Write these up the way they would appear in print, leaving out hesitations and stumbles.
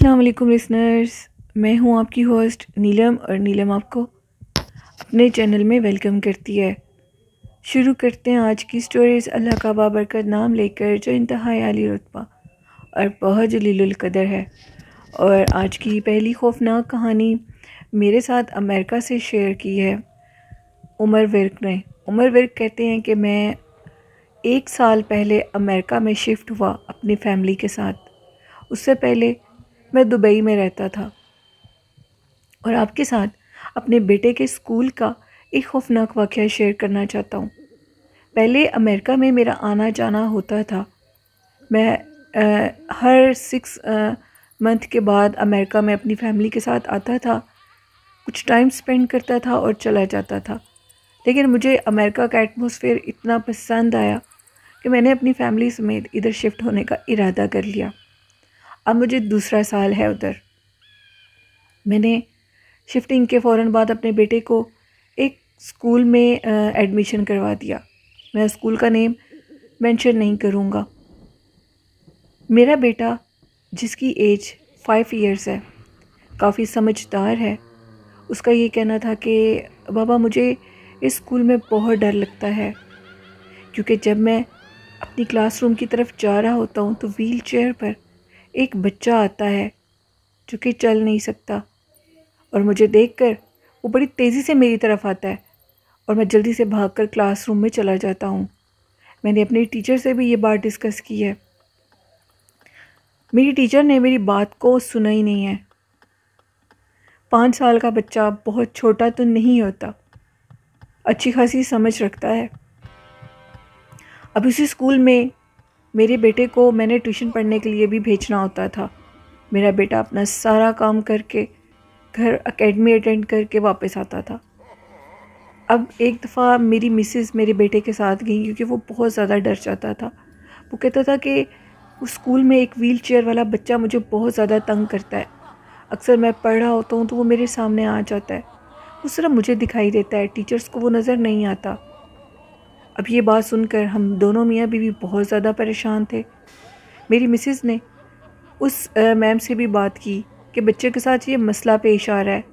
अस्सलाम वालेकुम लिसनर्स, मैं हूं आपकी होस्ट नीलम और नीलम आपको अपने चैनल में वेलकम करती है। शुरू करते हैं आज की स्टोरीज़ अल्लाह का बाबरकत नाम लेकर, जो इंतहाई आली रुतबा और बहुत जलीलुल कदर है। और आज की पहली खौफनाक कहानी मेरे साथ अमेरिका से शेयर की है उमर विर्क ने। उमर विर्क कहते हैं कि मैं 1 साल पहले अमेरिका में शिफ्ट हुआ अपनी फैमिली के साथ। उससे पहले मैं दुबई में रहता था और आपके साथ अपने बेटे के स्कूल का एक खौफनाक वाक़या शेयर करना चाहता हूँ। पहले अमेरिका में मेरा आना जाना होता था। मैं हर 6 मंथ के बाद अमेरिका में अपनी फैमिली के साथ आता था, कुछ टाइम स्पेंड करता था और चला जाता था। लेकिन मुझे अमेरिका का एटमॉस्फेयर इतना पसंद आया कि मैंने अपनी फैमिली समेत इधर शिफ्ट होने का इरादा कर लिया। अब मुझे दूसरा साल है उधर। मैंने शिफ्टिंग के फ़ौरन बाद अपने बेटे को एक स्कूल में एडमिशन करवा दिया। मैं स्कूल का नेम मेंशन नहीं करूँगा। मेरा बेटा, जिसकी एज 5 इयर्स है, काफ़ी समझदार है। उसका ये कहना था कि बाबा, मुझे इस स्कूल में बहुत डर लगता है, क्योंकि जब मैं अपनी क्लासरूम की तरफ जा रहा होता हूँ तो व्हील चेयर पर एक बच्चा आता है जो कि चल नहीं सकता, और मुझे देखकर वो बड़ी तेज़ी से मेरी तरफ आता है और मैं जल्दी से भागकर क्लासरूम में चला जाता हूँ। मैंने अपनी टीचर से भी ये बात डिस्कस की है। मेरी टीचर ने मेरी बात को सुना ही नहीं है। 5 साल का बच्चा बहुत छोटा तो नहीं होता, अच्छी खासी समझ रखता है। अब इसी स्कूल में मेरे बेटे को मैंने ट्यूशन पढ़ने के लिए भी भेजना होता था। मेरा बेटा अपना सारा काम करके घर एकेडमी अटेंड करके वापस आता था। अब एक दफ़ा मेरी मिसेस मेरे बेटे के साथ गई, क्योंकि वो बहुत ज़्यादा डर जाता था। वो कहता था कि उस स्कूल में एक व्हील चेयर वाला बच्चा मुझे बहुत ज़्यादा तंग करता है। अक्सर मैं पढ़ रहा होता हूँ तो वो मेरे सामने आ जाता है। वो सिर्फ मुझे दिखाई देता है, टीचर्स को वो नज़र नहीं आता। अब ये बात सुनकर हम दोनों मियाँ बीवी बहुत ज़्यादा परेशान थे। मेरी मिसेस ने उस मैम से भी बात की कि बच्चे के साथ ये मसला पेश आ रहा है,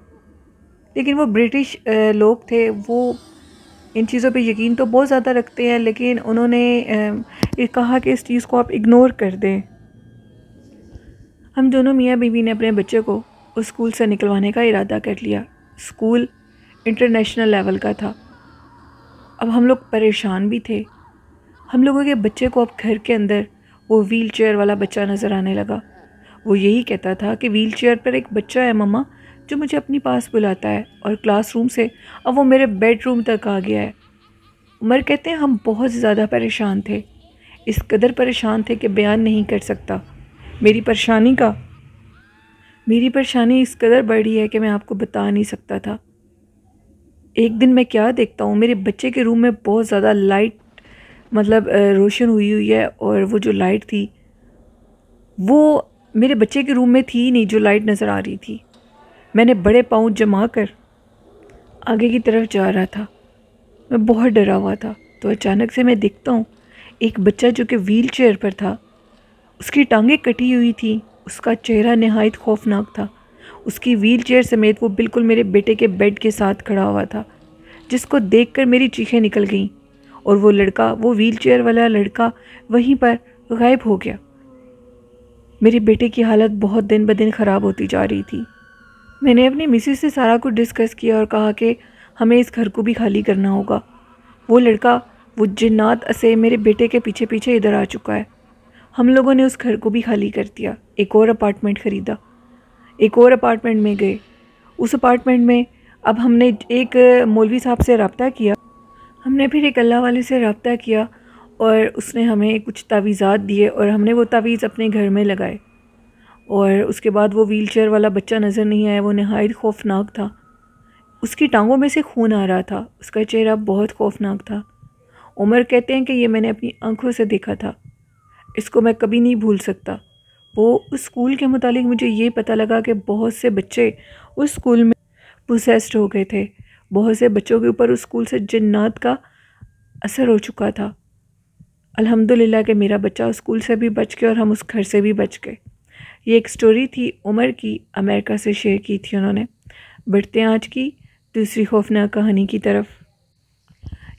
लेकिन वो ब्रिटिश लोग थे, वो इन चीज़ों पे यकीन तो बहुत ज़्यादा रखते हैं, लेकिन उन्होंने ये कहा कि इस चीज़ को आप इग्नोर कर दें। हम दोनों मियाँ बीवी ने अपने बच्चे को उस स्कूल से निकलवाने का इरादा कर लिया। स्कूल इंटरनेशनल लेवल का था। अब हम लोग परेशान भी थे। हम लोगों के बच्चे को अब घर के अंदर वो व्हील चेयर वाला बच्चा नज़र आने लगा। वो यही कहता था कि व्हील चेयर पर एक बच्चा है मम्मा, जो मुझे अपनी पास बुलाता है, और क्लासरूम से अब वो मेरे बेडरूम तक आ गया है। उमर कहते हैं हम बहुत ज़्यादा परेशान थे, इस कदर परेशान थे कि बयान नहीं कर सकता। मेरी परेशानी इस कदर बढ़ी है कि मैं आपको बता नहीं सकता था। एक दिन मैं क्या देखता हूँ, मेरे बच्चे के रूम में बहुत ज़्यादा लाइट रोशन हुई है, और वो जो लाइट थी वो मेरे बच्चे के रूम में थी नहीं, जो लाइट नज़र आ रही थी। मैंने बड़े पाँव जमा कर आगे की तरफ जा रहा था। मैं बहुत डरा हुआ था। तो अचानक से मैं देखता हूँ एक बच्चा जो कि व्हील चेयर पर था, उसकी टांगें कटी हुई थी, उसका चेहरा नहायत खौफनाक था। उसकी व्हील चेयर समेत वो बिल्कुल मेरे बेटे के बेड के साथ खड़ा हुआ था, जिसको देखकर मेरी चीखें निकल गईं, और वो व्हील चेयर वाला लड़का वहीं पर गायब हो गया। मेरे बेटे की हालत बहुत दिन ब दिन ख़राब होती जा रही थी। मैंने अपनी मिसेस से सारा कुछ डिस्कस किया और कहा कि हमें इस घर को भी खाली करना होगा। वो लड़का, वो जिन्नात असे मेरे बेटे के पीछे पीछे इधर आ चुका है। हम लोगों ने उस घर को भी खाली कर दिया, एक और अपार्टमेंट ख़रीदा, एक और अपार्टमेंट में गए। उस अपार्टमेंट में अब हमने एक मौलवी साहब से रब्ता किया। हमने फिर एक अल्लाह वाले से रब्ता किया और उसने हमें कुछ तावीज़ात दिए, और हमने वो तावीज़ अपने घर में लगाए। और उसके बाद वो व्हील चेयर वाला बच्चा नज़र नहीं आया। वो नहायत खौफनाक था। उसकी टांगों में से खून आ रहा था, उसका चेहरा बहुत खौफनाक था। उमर कहते हैं कि ये मैंने अपनी आंखों से देखा था, इसको मैं कभी नहीं भूल सकता। वो उस स्कूल के मुतालिक मुझे ये पता लगा कि बहुत से बच्चे उस स्कूल में पोसेस्ड हो गए थे। बहुत से बच्चों के ऊपर उस स्कूल से जिन्नात का असर हो चुका था। अल्हम्दुलिल्लाह कि मेरा बच्चा उस स्कूल से भी बच गया और हम उस घर से भी बच गए। ये एक स्टोरी थी उमर की, अमेरिका से शेयर की थी उन्होंने। बढ़ते हैं आज की दूसरी खौफनाक कहानी की तरफ।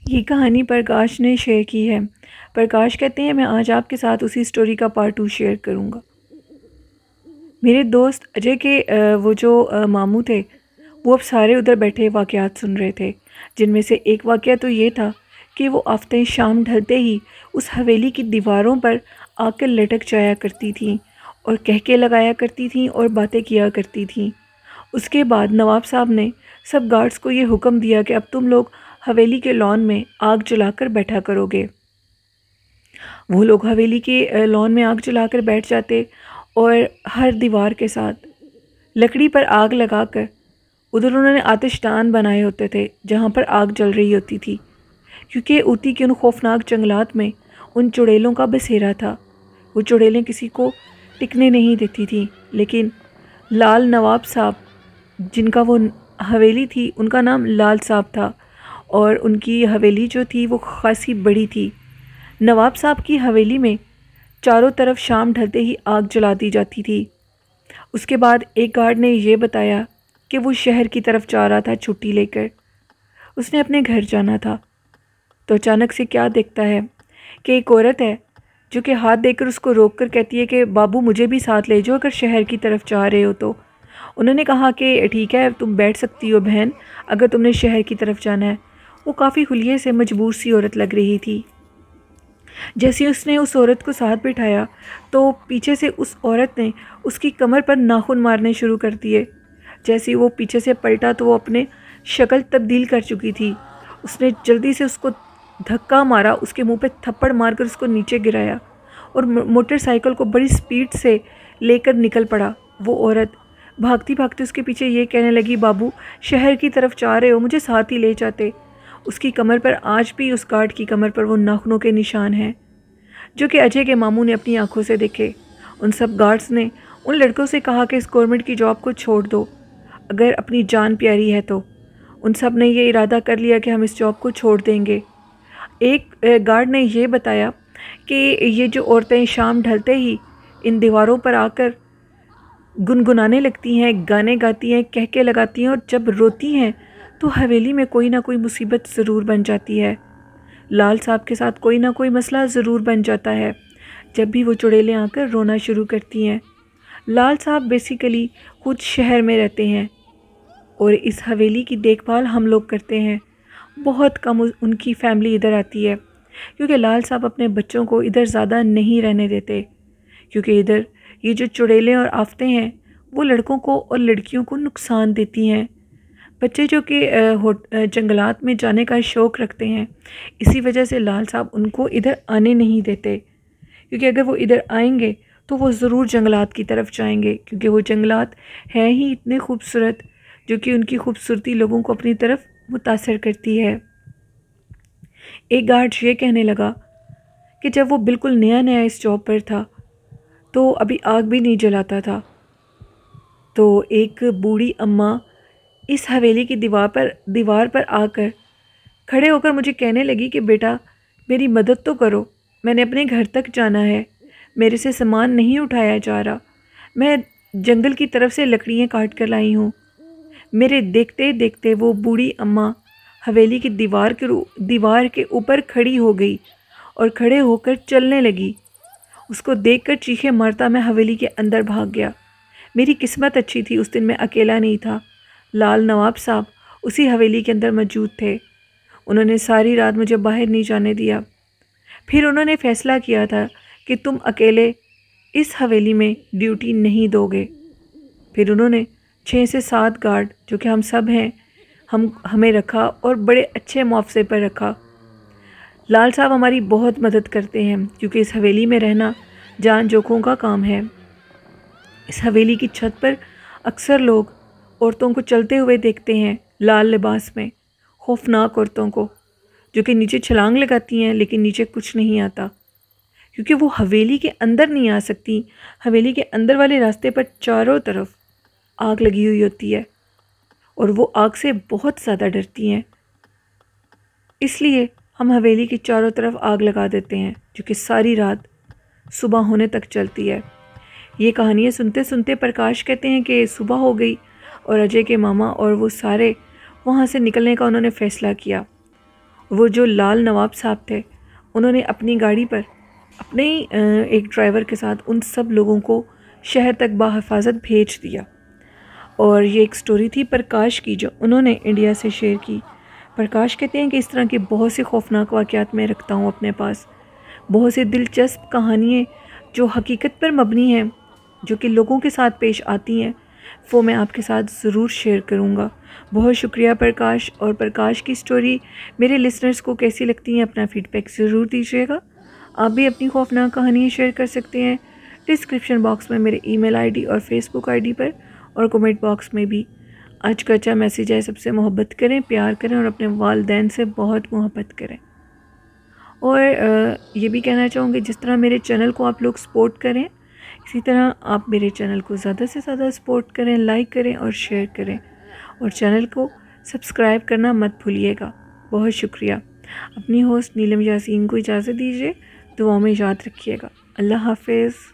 ये कहानी प्रकाश ने शेयर की है। प्रकाश कहते हैं, मैं आज आपके साथ उसी स्टोरी का पार्ट 2 शेयर करूँगा। मेरे दोस्त अजय के वो जो मामू थे, वो अब सारे उधर बैठे वाक़यात सुन रहे थे, जिनमें से एक वाक़या तो ये था कि वो आफ़तें शाम ढलते ही उस हवेली की दीवारों पर आकर लटक जाया करती थीं और कहके लगाया करती थीं और बातें किया करती थीं। उसके बाद नवाब साहब ने सब गार्ड्स को ये हुक्म दिया कि अब तुम लोग हवेली के लॉन में आग जलाकर बैठा करोगे। वो लोग हवेली के लॉन में आग जलाकर बैठ जाते और हर दीवार के साथ लकड़ी पर आग लगाकर उधर उन्होंने आतिशदान बनाए होते थे जहाँ पर आग जल रही होती थी, क्योंकि ऊटी के उन खौफनाक जंगलात में उन चुड़ैलों का बसेरा था। वो चुड़ैलें किसी को टिकने नहीं देती थी, लेकिन लाल नवाब साहब, जिनका वो हवेली थी, उनका नाम लाल साहब था और उनकी हवेली जो थी वो खासी बड़ी थी। नवाब साहब की हवेली में चारों तरफ शाम ढलते ही आग जला दी जाती थी। उसके बाद एक गार्ड ने ये बताया कि वो शहर की तरफ जा रहा था छुट्टी लेकर। उसने अपने घर जाना था तो अचानक से क्या देखता है कि एक औरत है जो कि हाथ देकर उसको रोक कर कहती है कि बाबू मुझे भी साथ ले जाओ अगर शहर की तरफ जा रहे हो तो। उन्होंने कहा कि ठीक है, तुम बैठ सकती हो बहन, अगर तुमने शहर की तरफ जाना है। वो काफ़ी हुलिये से मजबूर सी औरत लग रही थी। जैसे उसने उस औरत को साथ बिठाया तो पीछे से उस औरत ने उसकी कमर पर नाखून मारने शुरू कर दिए। जैसे ही वो पीछे से पलटा तो वो अपने शक्ल तब्दील कर चुकी थी। उसने जल्दी से उसको धक्का मारा, उसके मुंह पे थप्पड़ मारकर उसको नीचे गिराया और मोटरसाइकिल को बड़ी स्पीड से लेकर निकल पड़ा। वो औरत भागती भागती उसके पीछे ये कहने लगी, बाबू शहर की तरफ जा रहे हो, मुझे साथ ही ले जाते। उसकी कमर पर आज भी, उस गार्ड की कमर पर वो नाखूनों के निशान हैं जो कि अजय के मामू ने अपनी आंखों से देखे। उन सब गार्ड्स ने उन लड़कों से कहा कि इस गवर्नमेंट की जॉब को छोड़ दो अगर अपनी जान प्यारी है तो। उन सब ने ये इरादा कर लिया कि हम इस जॉब को छोड़ देंगे। एक गार्ड ने ये बताया कि ये जो औरतें शाम ढलते ही इन दीवारों पर आकर गुनगुनाने लगती हैं, गाने गाती हैं, कहके लगाती हैं और जब रोती हैं तो हवेली में कोई ना कोई मुसीबत ज़रूर बन जाती है। लाल साहब के साथ कोई ना कोई मसला ज़रूर बन जाता है जब भी वो चुड़ैलें आकर रोना शुरू करती हैं। लाल साहब बेसिकली खुद शहर में रहते हैं और इस हवेली की देखभाल हम लोग करते हैं। बहुत कम उनकी फैमिली इधर आती है क्योंकि लाल साहब अपने बच्चों को इधर ज़्यादा नहीं रहने देते, क्योंकि इधर ये जो चुड़ैलें और आफतें हैं वो लड़कों को और लड़कियों को नुकसान देती हैं। बच्चे जो कि जंगलात में जाने का शौक़ रखते हैं, इसी वजह से लाल साहब उनको इधर आने नहीं देते, क्योंकि अगर वो इधर आएंगे तो वो ज़रूर जंगलात की तरफ जाएंगे, क्योंकि वो जंगलात हैं ही इतने खूबसूरत जो कि उनकी खूबसूरती लोगों को अपनी तरफ मुतासर करती है। एक गार्ड ये कहने लगा कि जब वो बिल्कुल नया नया इस जॉब पर था तो अभी आग भी नहीं जलाता था, तो एक बूढ़ी अम्मा इस हवेली की दीवार पर आकर खड़े होकर मुझे कहने लगी कि बेटा मेरी मदद तो करो, मैंने अपने घर तक जाना है, मेरे से सामान नहीं उठाया जा रहा, मैं जंगल की तरफ से लकड़ियाँ काट कर लाई हूँ। मेरे देखते देखते वो बूढ़ी अम्मा हवेली की दीवार के ऊपर खड़ी हो गई और खड़े होकर चलने लगी। उसको देखकर चीखें मारता मैं हवेली के अंदर भाग गया। मेरी किस्मत अच्छी थी, उस दिन मैं अकेला नहीं था। लाल नवाब साहब उसी हवेली के अंदर मौजूद थे। उन्होंने सारी रात मुझे बाहर नहीं जाने दिया। फिर उन्होंने फ़ैसला किया था कि तुम अकेले इस हवेली में ड्यूटी नहीं दोगे। फिर उन्होंने 6 से 7 गार्ड जो कि हम सब हैं हमें रखा और बड़े अच्छे मुआवजे पर रखा। लाल साहब हमारी बहुत मदद करते हैं क्योंकि इस हवेली में रहना जान जोखों का काम है। इस हवेली की छत पर अक्सर लोग औरतों को चलते हुए देखते हैं, लाल लिबास में, खौफनाक औरतों को जो कि नीचे छलांग लगाती हैं लेकिन नीचे कुछ नहीं आता, क्योंकि वो हवेली के अंदर नहीं आ सकती। हवेली के अंदर वाले रास्ते पर चारों तरफ आग लगी हुई होती है और वो आग से बहुत ज़्यादा डरती हैं। इसलिए हम हवेली की चारों तरफ आग लगा देते हैं जो कि सारी रात सुबह होने तक चलती है। ये कहानियाँ सुनते सुनते प्रकाश कहते हैं कि सुबह हो गई और अजय के मामा और वो सारे वहाँ से निकलने का उन्होंने फ़ैसला किया। वो जो लाल नवाब साहब थे, उन्होंने अपनी गाड़ी पर अपने ही एक ड्राइवर के साथ उन सब लोगों को शहर तक बाहिफाजत भेज दिया। और ये एक स्टोरी थी प्रकाश की जो उन्होंने इंडिया से शेयर की। प्रकाश कहते हैं कि इस तरह के बहुत से खौफनाक वाक़यात मैं रखता हूँ अपने पास, बहुत से दिलचस्प कहानियाँ जो हकीकत पर मबनी हैं, जो कि लोगों के साथ पेश आती हैं, वो मैं आपके साथ ज़रूर शेयर करूँगा। बहुत शुक्रिया प्रकाश। और प्रकाश की स्टोरी मेरे लिसनर्स को कैसी लगती हैं अपना फ़ीडबैक ज़रूर दीजिएगा। आप भी अपनी खौफनाक कहानियाँ शेयर कर सकते हैं डिस्क्रिप्शन बॉक्स में मेरे ईमेल आईडी और फेसबुक आईडी पर, और कमेंट बॉक्स में भी। आज का अच्छा मैसेज है, सबसे मोहब्बत करें, प्यार करें और अपने वालिदैन से बहुत मोहब्बत करें। और ये भी कहना चाहूँगी, जिस तरह मेरे चैनल को आप लोग सपोर्ट करें, इसी तरह आप मेरे चैनल को ज़्यादा से ज़्यादा सपोर्ट करें, लाइक करें और शेयर करें, और चैनल को सब्सक्राइब करना मत भूलिएगा। बहुत शुक्रिया। अपनी होस्ट नीलम यासीन को इजाज़त दीजिए। दुआ में याद रखिएगा। अल्लाह हाफ़िज़।